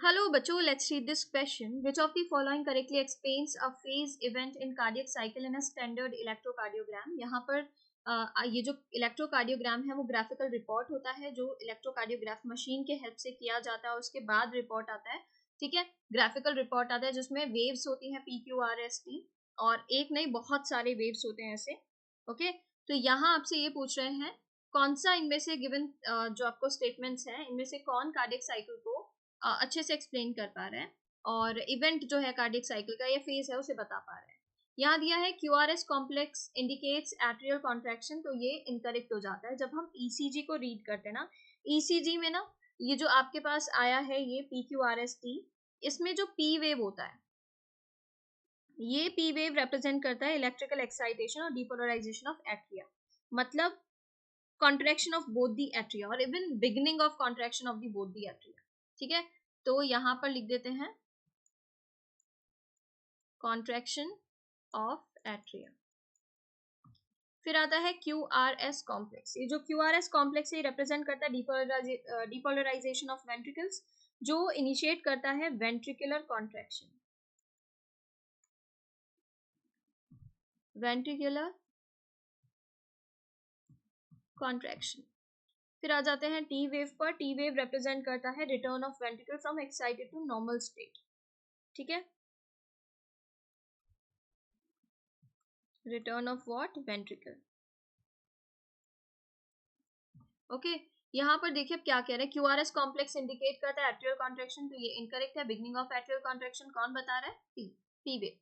Hello बच्चों, let's read this question. Which of the following correctly explains a phase event in cardiac cycle in a standard electrocardiogram? यहाँ पर ये जो electrocardiogram है वो graphical report होता है जो इलेक्ट्रोकार्डियोग्राफ मशीन के हेल्प से किया जाता है और उसके बाद रिपोर्ट आता है. ठीक है, ग्राफिकल रिपोर्ट आता है जिसमें वेव्स होती हैं PQRST और एक नहीं बहुत सारे वेव्स होते हैं ऐसे. ओके, तो यहाँ आपसे ये पूछ रहे हैं कौन सा इनमें से गिवन जो आपको स्टेटमेंट्स हैं इनमें से कौन कार्डियक साइकिल को अच्छे से एक्सप्लेन कर पा रहा है और इवेंट जो है कार्डियक साइकिल का या फेज है उसे बता पा रहा है. यहाँ दिया है QRS complex indicates atrial contraction, तो ये इनकरेक्ट हो जाता है. जब हम ECG को रीड करते हैं ना, ECG में ना ये जो आपके पास आया है ये PQRST, इसमें जो P वेव होता है ये P वेव रिप्रेजेंट करता है इलेक्ट्रिकल एक्साइटेशन और डिपोलराइजेशन ऑफ एट्रिया, मतलब contraction of both the atria और even beginning of contraction of the both the atria. ठीक है, तो यहां पर लिख देते हैं कॉन्ट्रैक्शन ऑफ एट्रिया. फिर आता है QRS कॉम्प्लेक्स. ये जो QRS कॉम्प्लेक्स है रिप्रेजेंट करता है डिपोलराइजेशन ऑफ वेंट्रिकल्स जो इनिशिएट करता है वेंट्रिकुलर कॉन्ट्रैक्शन. Ventricular contraction. फिर आ जाते हैं T वेव पर. T वेव रिप्रेजेंट करता है return of ventricle from excited to normal state. ठीक है, return of what, ventricle. Okay, यहाँ पर देखिए अब क्या कह रहे हैं. QRS कॉम्प्लेक्स इंडिकेट करता है एट्रियल कॉन्ट्रैक्शन, तो ये इनकरेक्ट है. बिगनिंग ऑफ एट्रियल कॉन्ट्रैक्शन कौन बता रहा है? P wave.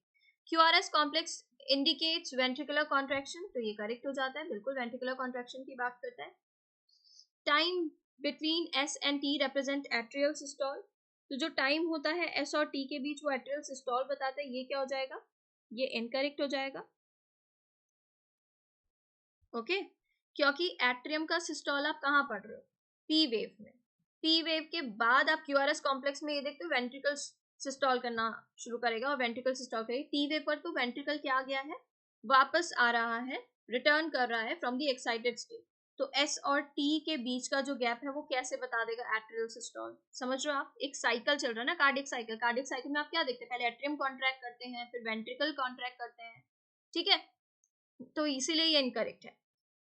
QRS complex indicates ventricular contraction, तो ये करेक्ट हो जाता है, बिल्कुल वेंट्रिकुलर कॉन्ट्रैक्शन की बात करता है. Time between S and T represent atrial systole, तो जो टाइम होता है S और T के बीच वो एट्रियल सिस्टोल बताता है. ये क्या हो जाएगा? ये इनकरेक्ट हो जाएगा. ओके, क्योंकि एट्रियम का सिस्टोल आप कहाँ पढ़ रहे हो? P वेव में. P वेव के बाद आप QRS कॉम्प्लेक्स में ये देखते हो वेंट्रिकल सिस्टोल करना शुरू करेगा और वेंट्रिकल सिस्टोल करेगा. T वेव पर तो वेंट्रिकल क्या आ गया है? वापस आ रहा है, रिटर्न कर रहा है फ्रॉम द एक्साइटेड स्टेट. तो S और T के बीच का जो गैप है वो कैसे बता देगा? Atrial systole. समझ रहे हो आप? एक साइकिल चल रहा है ना, कार्डियक साइकिल. कार्डियक साइकिल में आप क्या देखते हैं? पहले एट्रियम कॉन्ट्रैक्ट करते हैं, फिर वेंट्रिकल कॉन्ट्रैक्ट करते हैं. ठीक है, तो इसीलिए ये इनकरेक्ट है.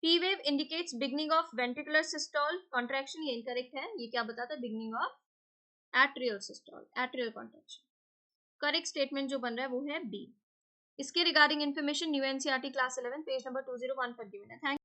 P wave indicates beginning of ventricular systole contraction, ये incorrect है. ये क्या बताता है? beginning of atrial systole, atrial contraction. Correct statement जो बन रहा है वो है B. इसके regarding information new NCERT class 11 page number 201 पर गिवन है. थैंक